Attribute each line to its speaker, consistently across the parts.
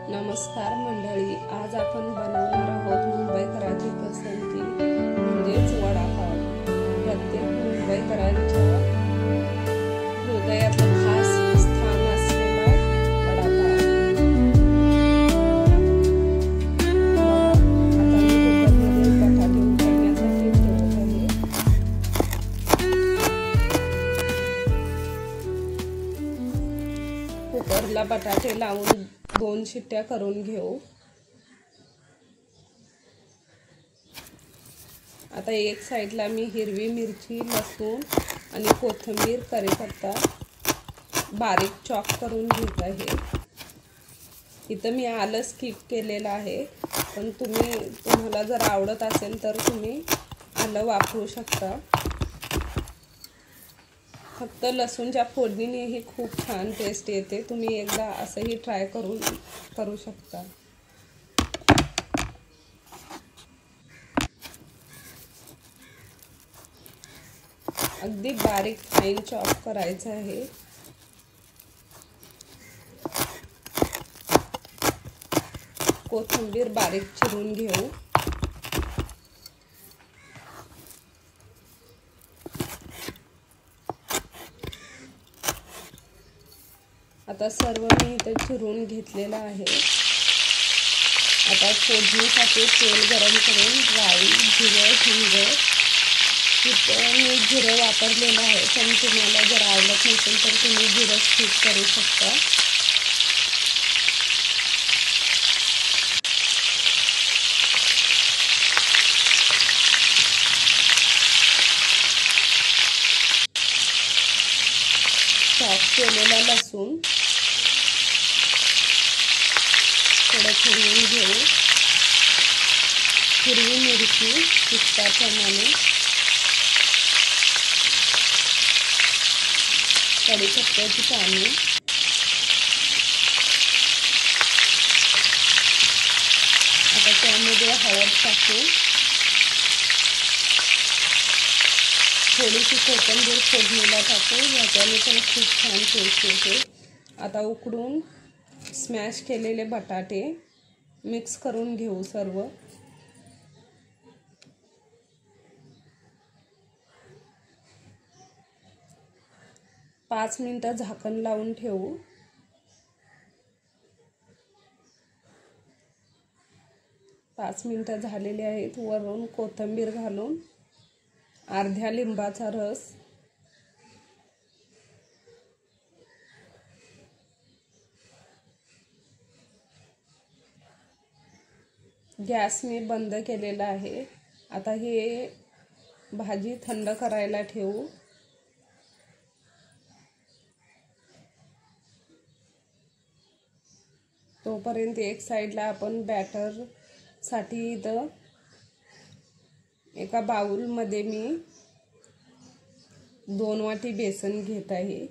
Speaker 1: नमस्कार मंडळी, आज आपण बनवणार आहोत मुंबईकरांची पसंती म्हणजेच वडापाव। प्रत्येक मुंबईकरांच्या हृदयात खास स्थान असलेला वडापाव। आता मी कुकरमध्ये बटाटे उकडण्यासाठी ठेवत आहे। कुकरला बटाटे लावून 2 शिट्ट्या करून घेऊ। आता एक साइडला मी हिरवी मिरची, लसूण आणि कोथिंबीर कढीपत्ता बारीक चॉप करून घेत आहे। इथं मी आलं स्किप केलेलं आहे, पण तुम्हाला जर आवडत असेल तर तुम्ही आलं वापरू शकता। फक्त लसूणच्या फोडणीने ही खूप छान टेस्ट येते। तुम्ही एकदा असंही ट्राय करू शकता। अगदी बारीक फाईन चॉप करायचं आहे। कोथिंबीर बारीक चिरून घेऊ। आता सर्व मी इथे चिरून घेतलेला आहे। आता फोडणीसाठी तेल गरम करून राई, जिरे, हिंग, इथं मी जिरे वापरलेलं आहे, पण तुम्हाला जर आवडत नसेल तर तुम्ही जिरे स्किप करू शकता। चॉप केलेला लसूण थोडं फिरवून घेऊ। हिरवी मिरची तिखटाप्रमाणे, कढीपत्त्याची पाने, आता त्यामध्ये हळद टाकू। थोडीशी कोथिंबीर फोडणीला टाकू, याच्याने पण खूप छान टेस्ट येते। आता उकडून स्मॅश केलेले बटाटे मिक्स करून घेऊ सर्व। पाच मिनिटं झाकण लावून ठेवू। पाच मिनिटं झालेली आहेत। वरून कोथिंबीर घालून अर्ध्या लिंबाचा रस, गॅस मी बंद केलेला आहे। आता हे भाजी थंड करायला ठेवू। तोपर्यंत एक साइडला आपण बॅटर साठी इथं एका बाउल मध्ये मी 2 वाटी बेसन घेत आहे।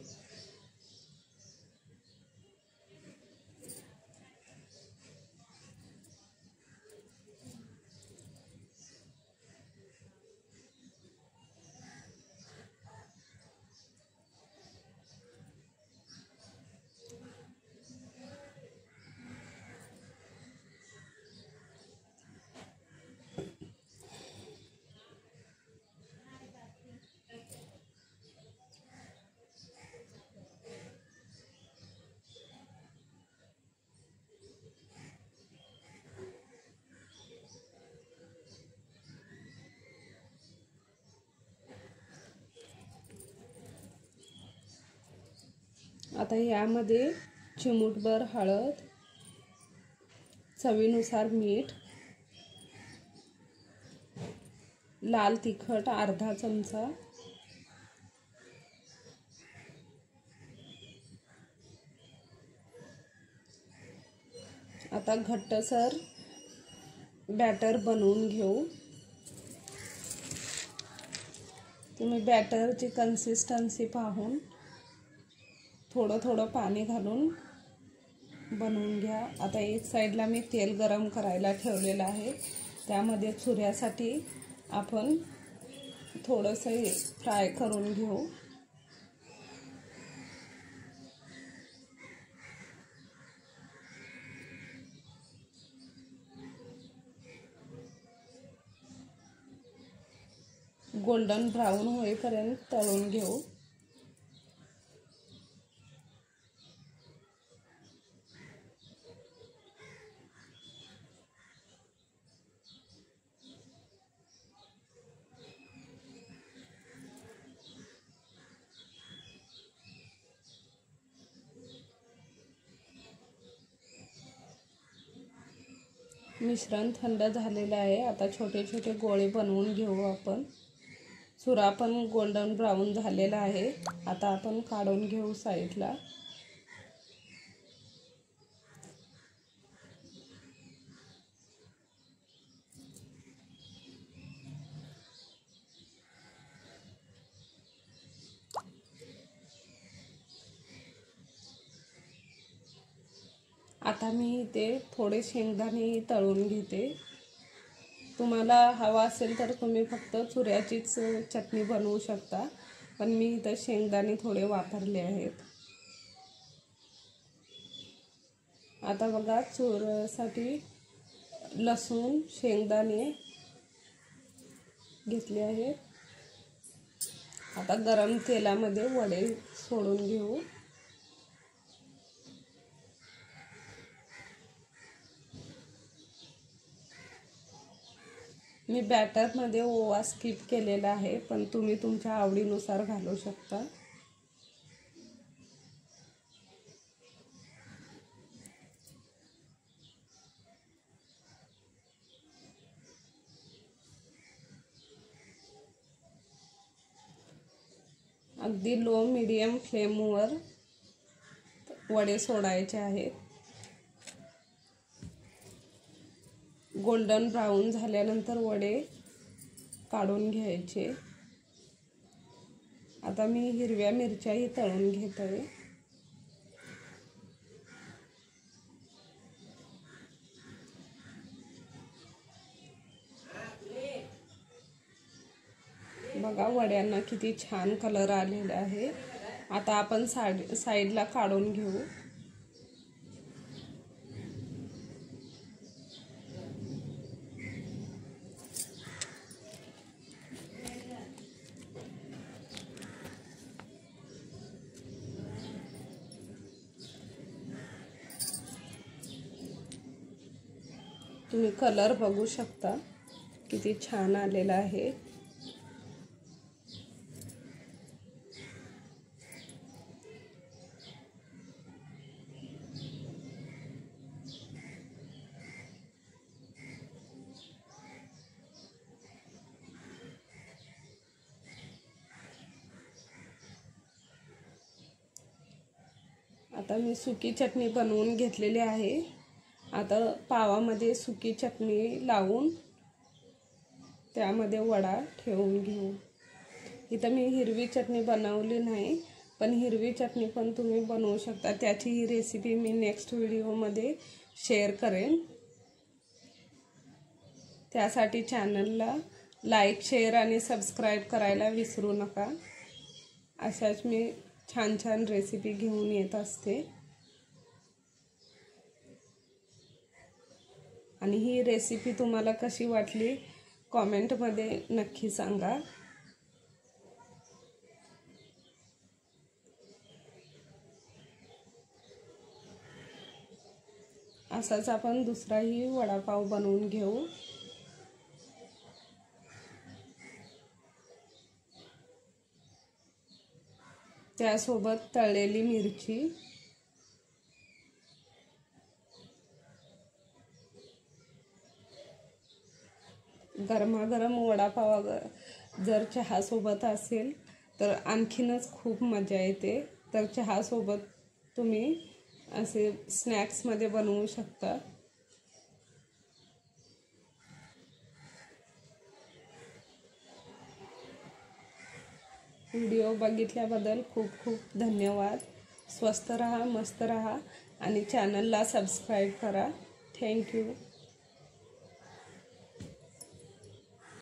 Speaker 1: आता यामध्ये चिमूटभर हळद, चवीनुसार मीठ, लाल तिखट अर्धा चमचा, आता घट्टसर बॅटर बनवून घेऊ। तुम्ही बॅटरची कन्सिस्टन्सी पाहून थोडं थोडं पाणी घालून बनवून घ्या। आता एक साइडला मी तेल गरम करायला ठेवलेलं आहे। त्यामध्ये चुऱ्यासाठी आपण थोडंसं फ्राय करून घेऊ। गोल्डन ब्राऊन होईपर्यंत तळून घेऊ। मिश्रण थंड झालेलं आहे। आता छोटे छोटे गोळे बनवून घेऊ आपण। चुरा पण गोल्डन ब्राऊन झालेला आहे। आता आपण काढून घेऊ साईडला। आता मी इथे थोडे शेंगदाणे तळून घेते। तुम्हाला हवा असेल तर तुम्ही फक्त चुऱ्याचीच चटणी बनवू शकता, पण मी इथे शेंगदाणे थोडे वापरले आहेत। आता बघा, चुऱ्यासाठी लसूण शेंगदाणे घेतले आहेत। आता गरम तेलामध्ये वडे सोडून घेऊ। मी बॅटरमध्ये ओवा स्किप केलेला आहे, पण तुम्ही तुमच्या आवडीनुसार घालू शकता। अगदी लो मीडियम फ्लेमवर वडे सोडायचे आहेत। गोल्डन ब्राऊन झाल्यानंतर वडे काढून घ्यायचे। आता मी हिरव्या मिरच्याही तळून घेत आहे। बघा, वड्यांना किती छान कलर आलेला आहे। आता आपण साईडला काढून घेऊ। तुम्ही कलर बघू शकता किती छान आलेला आहे। आता मी सुकी चटणी बनवून घेतलेली आहे। आता पावामध्ये सुकी चटणी लावून त्यामध्ये वडा ठेवून घेऊ। इथं मी हिरवी चटणी बनवली नाही, पण हिरवी चटणी पण तुम्ही बनवू शकता। त्याची ही रेसिपी मी नेक्स्ट व्हिडिओमध्ये शेअर करेन। त्यासाठी चॅनलला लाईक, शेअर आणि सबस्क्राईब करायला विसरू नका। अशाच मी छान छान रेसिपी घेऊन येत असते। आणि ही रेसिपी तुम्हाला कशी वाटली कॉमेंटमध्ये नक्की सांगा। असाच आपण दुसराही वडापाव बनवून घेऊ। त्यासोबत तळलेली मिरची, गरमागरम वडापाव जर चहासोबत असेल तर आणखीनच खूप मजा येते। तर चहासोबत तुम्ही असे स्नॅक्समध्ये बनवू शकता। व्हिडिओ बघितल्याबद्दल खूप खूप धन्यवाद। स्वस्थ रहा, मस्त रहा आणि चॅनलला सबस्क्राईब करा। थँक्यू।